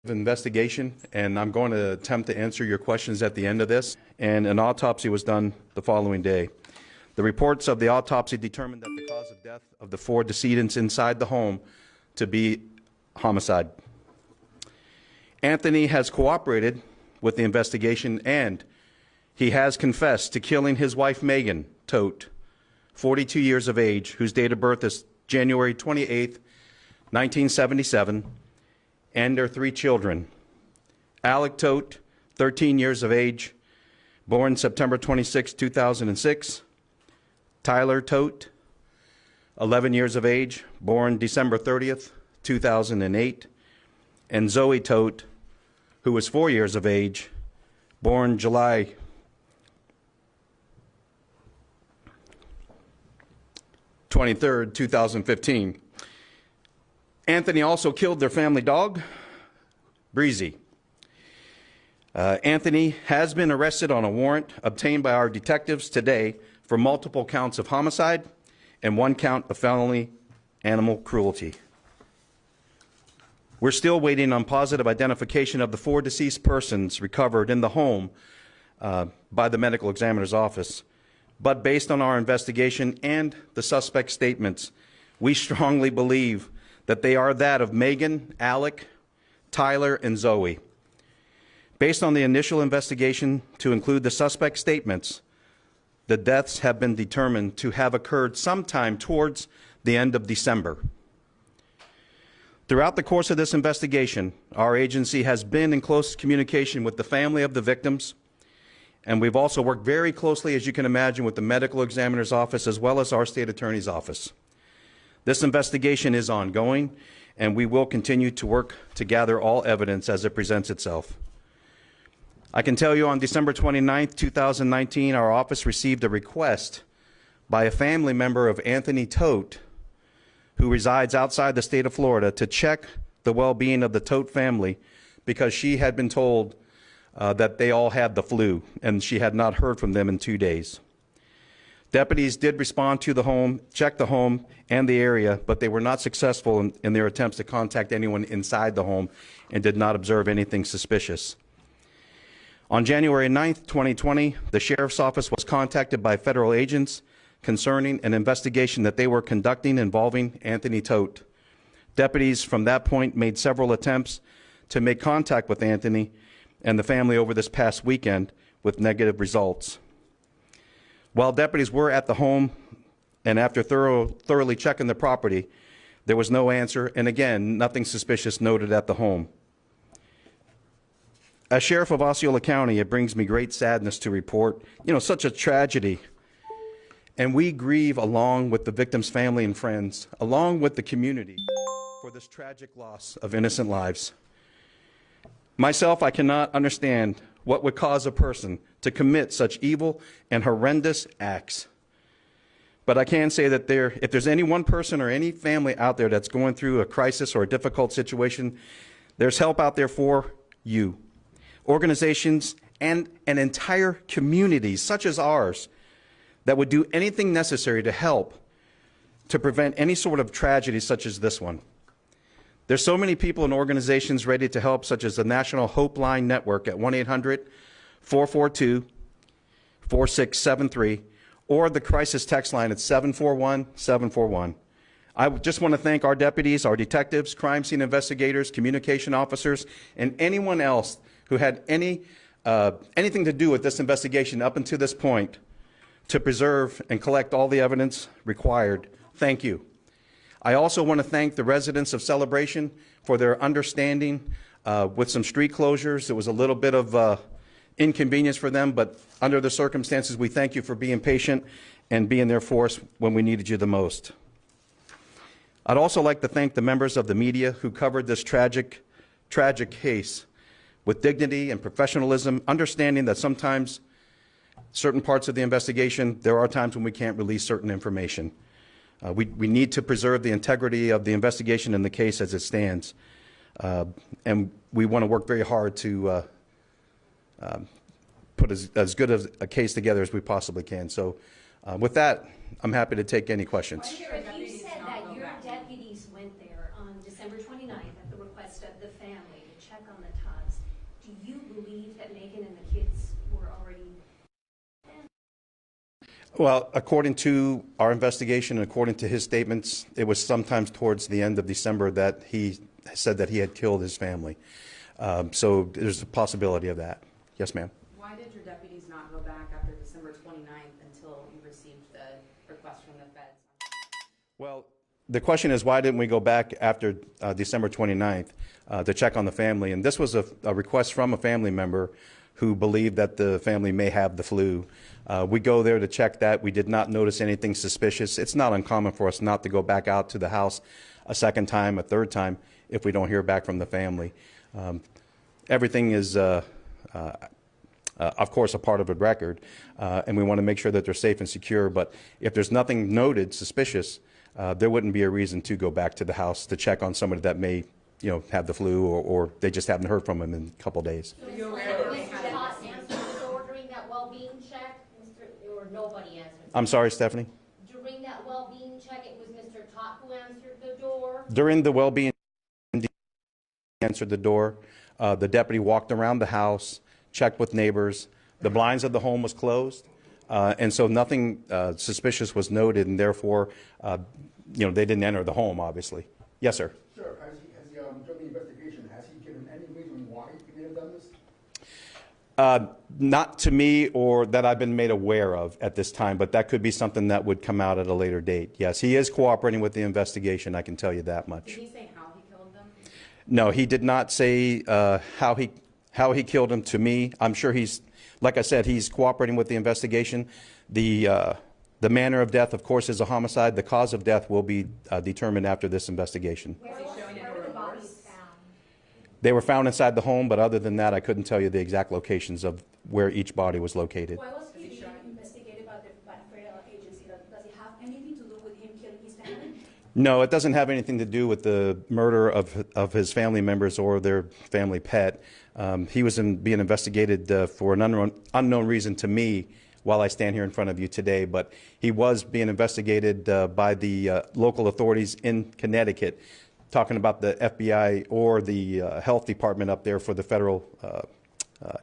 Investigation, and I'm going to attempt to answer your questions at the end of this. And an autopsy was done the following day. The reports of the autopsy determined that the cause of death of the 4 decedents inside the home to be homicide. Anthony has cooperated with the investigation, and he has confessed to killing his wife Megan Todt, 42 years of age, whose date of birth is January 28th, 1977, and their 3 children. Alec Todt, 13 years of age, born September 26, 2006. Tyler Todt, 11 years of age, born December 30th, 2008. And Zoe Todt, who was 4 years of age, born July 23rd, 2015. Anthony also killed their family dog, Breezy. Anthony has been arrested on a warrant obtained by our detectives today for multiple counts of homicide and 1 count of felony animal cruelty. We're still waiting on positive identification of the 4 deceased persons recovered in the home by the medical examiner's office. But based on our investigation and the suspect's statements, we strongly believe that they are that of Megan, Alec, Tyler, and Zoe. Based on the initial investigation to include the suspect's statements, the deaths have been determined to have occurred sometime towards the end of December. Throughout the course of this investigation, our agency has been in close communication with the family of the victims, and we've also worked very closely, as you can imagine, with the medical examiner's office as well as our state attorney's office. This investigation is ongoing, and we will continue to work to gather all evidence as it presents itself. I can tell you on December 29th, 2019, our office received a request by a family member of Anthony Todt, who resides outside the state of Florida, to check the well-being of the Todt family because she had been told that they all had the flu, and she had not heard from them in 2 days. Deputies did respond to the home, check the home and the area, but they were not successful in their attempts to contact anyone inside the home and did not observe anything suspicious. On January 9th, 2020, the Sheriff's Office was contacted by federal agents concerning an investigation that they were conducting involving Anthony Todt. Deputies from that point made several attempts to make contact with Anthony and the family over this past weekend with negative results. While deputies were at the home and after thoroughly checking the property, there was no answer, and again, nothing suspicious noted at the home. As Sheriff of Osceola County, it brings me great sadness to report, such a tragedy. And we grieve along with the victim's family and friends, along with the community, for this tragic loss of innocent lives. Myself, I cannot understand what would cause a person to commit such evil and horrendous acts. But I can say that if there's any one person or any family out there that's going through a crisis or a difficult situation, there's help out there for you. Organizations and an entire community such as ours that would do anything necessary to help to prevent any sort of tragedy such as this one. There's so many people and organizations ready to help, such as the National Hope Line Network at 1-800-442-4673, or the crisis text line at 741-741. I just want to thank our deputies, our detectives, crime scene investigators, communication officers, and anyone else who had anything to do with this investigation up until this point to preserve and collect all the evidence required. Thank you. I also want to thank the residents of Celebration for their understanding with some street closures. It was a little bit of inconvenience for them, but under the circumstances, we thank you for being patient and being there for us when we needed you the most. I'd also like to thank the members of the media who covered this tragic case with dignity and professionalism, understanding that sometimes certain parts of the investigation, there are times when we can't release certain information. We need to preserve the integrity of the investigation and the case as it stands. And we want to work very hard to put as good a case together as we possibly can. So with that, I'm happy to take any questions. Sheriff, you said that your deputies went there on December 29th at the request of the family to check on the Todds, do you believe that Megan and the kids were already? Well, according to our investigation and according to his statements, it was sometimes towards the end of December that he said that he had killed his family. So there's a possibility of that. Yes, ma'am. Why did your deputies not go back after December 29th until you received the request from the feds? Well, the question is, why didn't we go back after December 29th to check on the family? And this was a request from a family member who believed that the family may have the flu. We go there to check that. We did not notice anything suspicious. It's not uncommon for us not to go back out to the house a second time, a third time, if we don't hear back from the family. Everything is, of course, a part of a record, and we want to make sure that they're safe and secure. But if there's nothing noted suspicious, there wouldn't be a reason to go back to the house to check on somebody that may, have the flu, or they just haven't heard from them in a couple days. So Mr. Todt answered the door during that well-being check, or nobody answered? I'm sorry, Stephanie? During that well-being check, it was Mr. Todt who answered the door? During the well-being, answered the door. The deputy walked around the house, checked with neighbors. The blinds of the home was closed, and so nothing suspicious was noted, and therefore, they didn't enter the home, obviously. Yes, sir. Sir, has he during the investigation, has he given any reason why he may have done this? Not to me, or that I've been made aware of at this time, but that could be something that would come out at a later date. Yes, he is cooperating with the investigation, I can tell you that much. Did he say how he killed them? No, he did not say how he killed him to me. I'm sure like I said, he's cooperating with the investigation. The manner of death, of course, is a homicide. The cause of death will be determined after this investigation. Where were the bodies found? They were found inside the home, but other than that, I couldn't tell you the exact locations of where each body was located. Why was he being investigated by the federal agency? Does it have anything to do with him killing his family? No, it doesn't have anything to do with the murder of his family members or their family pet. He was being investigated for an unknown reason to me while I stand here in front of you today, but he was being investigated by the local authorities in Connecticut, talking about the FBI or the health department up there for the federal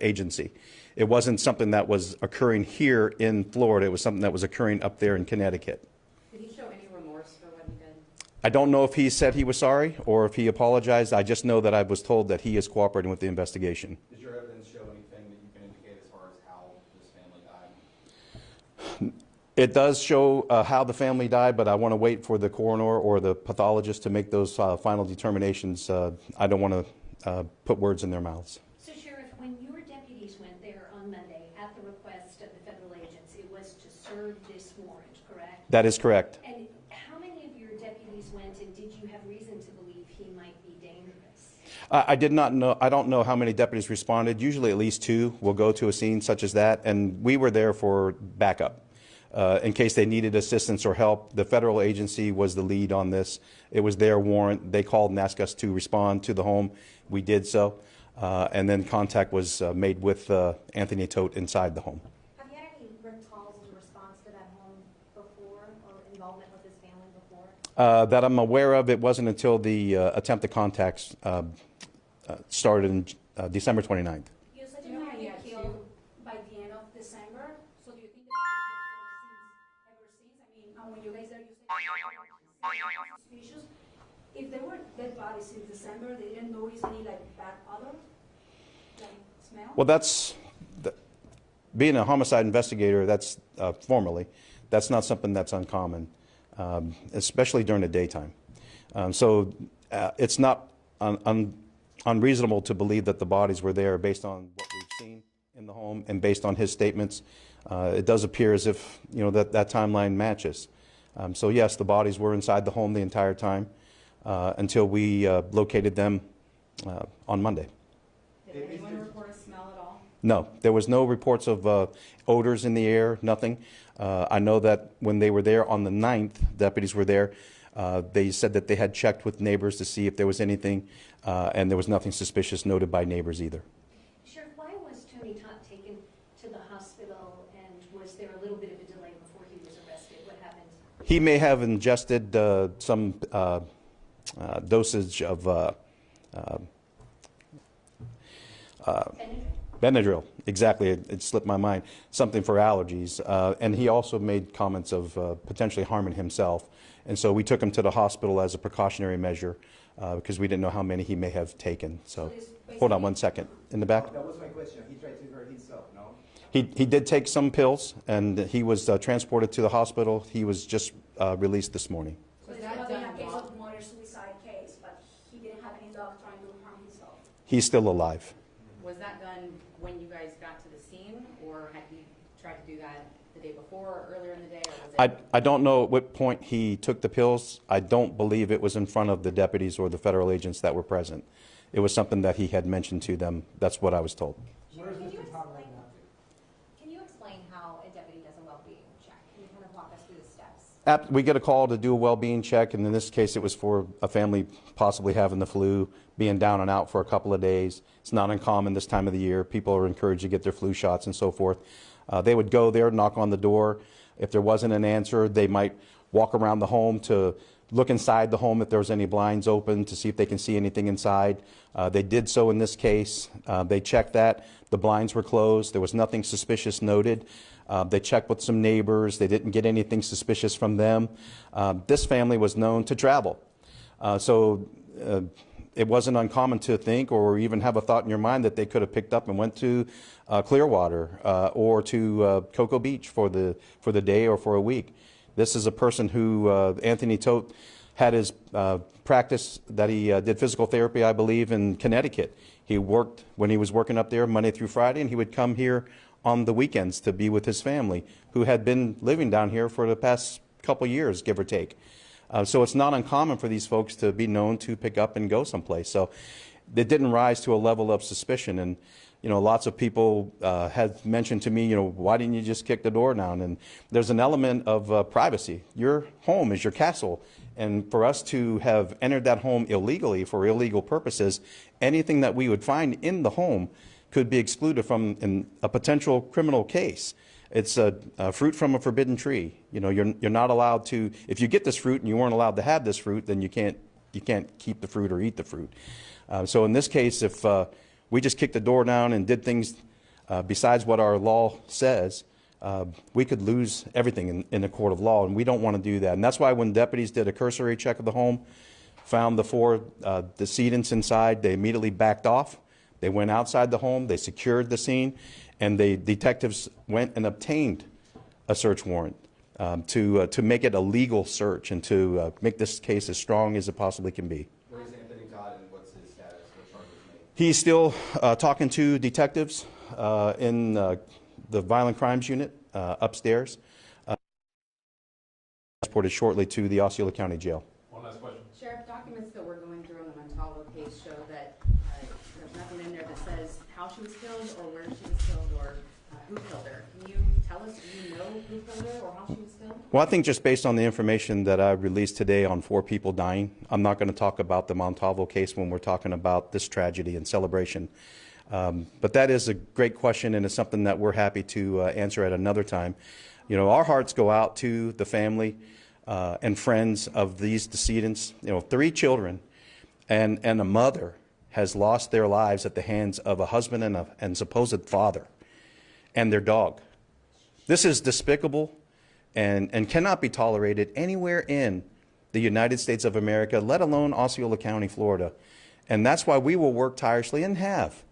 agency. It wasn't something that was occurring here in Florida. It was something that was occurring up there in Connecticut. Did he show any remorse for what he did? I don't know if he said he was sorry or if he apologized. I just know that I was told that he is cooperating with the investigation. Does your evidence show anything that you can indicate as far as how this family died? It does show how the family died, but I want to wait for the coroner or the pathologist to make those final determinations. I don't want to put words in their mouths. So, Sheriff, when your deputies went there on Monday at the request of the federal agency, it was to serve this warrant, correct? That is correct. And how many of your deputies went, and did you have reason to believe he might be dangerous? I did not know. I don't know how many deputies responded. Usually at least 2 will go to a scene such as that, and we were there for backup. In case they needed assistance or help. The federal agency was the lead on this. It was their warrant. They called and asked us to respond to the home. We did so, and then contact was made with Anthony Todt inside the home. Have you had any calls in response to that home before, or involvement with his family before? That I'm aware of, it wasn't until the attempted contacts started in December 29th. You said you had been killed by the end of December, so do you think the body was ever since? I mean, when you guys there, you said suspicious. If there were dead bodies since December, they didn't notice any bad odor, smell? Well, being a homicide investigator, that's formally, that's not something that's uncommon, especially during the daytime. So it's not unreasonable to believe that the bodies were there based on what we've seen in the home and based on his statements. It does appear as if that timeline matches. So yes, the bodies were inside the home the entire time until we located them on Monday. Did anyone report a smell at all? No, there was no reports of odors in the air, nothing. I know that when they were there on the 9th, deputies were there, they said that they had checked with neighbors to see if there was anything, and there was nothing suspicious noted by neighbors either. Sheriff, why was Tony Todt taken to the hospital, and was there a little bit of a delay before he was arrested? What happened? He may have ingested some dosage of Benadryl, exactly. It slipped my mind. Something for allergies. And he also made comments of potentially harming himself. And so we took him to the hospital as a precautionary measure because we didn't know how many he may have taken. So hold on one second. In the back? That was my question. He tried to hurt himself, no? He did take some pills, and he was transported to the hospital. He was just released this morning. So this was in a case of murder suicide case, but he didn't have any dog trying to harm himself. He's still alive. Was that done when you guys got to the scene, or had he tried to do that the day before or earlier in the day, or was it? I don't know at what point he took the pills. I don't believe it was in front of the deputies or the federal agents that were present. It was something that he had mentioned to them. That's what I was told. Can you explain how a deputy does a well-being check? Can you kind of walk us through the steps? We get a call to do a well-being check, and in this case it was for a family possibly having the flu, being down and out for a couple of days. It's not uncommon this time of the year. People are encouraged to get their flu shots and so forth. They would go there, knock on the door. If there wasn't an answer, they might walk around the home to look inside the home if there was any blinds open to see if they can see anything inside. They did so in this case. They checked that. The blinds were closed. There was nothing suspicious noted. They checked with some neighbors. They didn't get anything suspicious from them. This family was known to travel. It wasn't uncommon to think or even have a thought in your mind that they could have picked up and went to Clearwater or to Cocoa Beach for the day or for a week. This is a person who, Anthony Todt, had his practice that he did physical therapy, I believe, in Connecticut. He worked when he was working up there Monday through Friday, and he would come here on the weekends to be with his family, who had been living down here for the past couple years, give or take. So it's not uncommon for these folks to be known to pick up and go someplace. So it didn't rise to a level of suspicion. And lots of people had mentioned to me, why didn't you just kick the door down? And there's an element of privacy. Your home is your castle. And for us to have entered that home illegally for illegal purposes, anything that we would find in the home could be excluded from a potential criminal case. It's a fruit from a forbidden tree. You're not allowed to, if you get this fruit and you weren't allowed to have this fruit, then you can't keep the fruit or eat the fruit. So in this case, if we just kicked the door down and did things besides what our law says, we could lose everything in the court of law, and we don't want to do that. And that's why when deputies did a cursory check of the home, found the 4 decedents inside, they immediately backed off. They went outside the home, they secured the scene, and the detectives went and obtained a search warrant to make it a legal search and to make this case as strong as it possibly can be. Where is Anthony Todt and what's his status? What charges made? He's still talking to detectives in the violent crimes unit upstairs. Transported shortly to the Osceola County Jail. One last question. Sheriff, documents that we're going through on the Montalvo case show that there's nothing in there that says how she was killed or where she was killed or who killed her. Can you tell us, do you know who killed her or how she was killed? Well, I think just based on the information that I released today on 4 people dying, I'm not going to talk about the Montalvo case when we're talking about this tragedy and celebration. But that is a great question, and it's something that we're happy to answer at another time. Our hearts go out to the family and friends of these decedents. 3 children and a mother has lost their lives at the hands of a husband and supposed father and their dog. This is despicable and cannot be tolerated anywhere in the United States of America, let alone Osceola County, Florida. And that's why we will work tirelessly and have.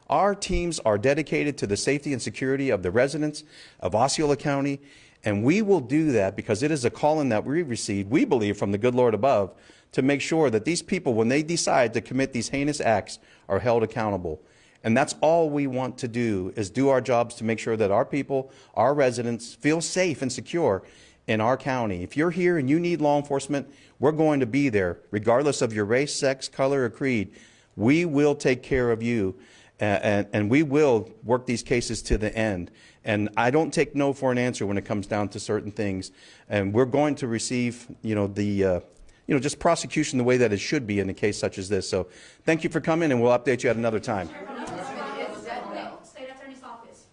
Our teams are dedicated to the safety and security of the residents of Osceola County, and we will do that because it is a calling that we received, we believe, from the good Lord above, to make sure that these people, when they decide to commit these heinous acts, are held accountable. And that's all we want to do, is do our jobs to make sure that our people, our residents, feel safe and secure in our county. If you're here and you need law enforcement, we're going to be there, regardless of your race, sex, color, or creed. We will take care of you. And we will work these cases to the end. And I don't take no for an answer when it comes down to certain things. And we're going to receive, just prosecution the way that it should be in a case such as this. So thank you for coming, and we'll update you at another time. State Attorney's Office.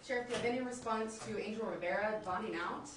Sheriff, do you have any response to Angel Rivera bonding out?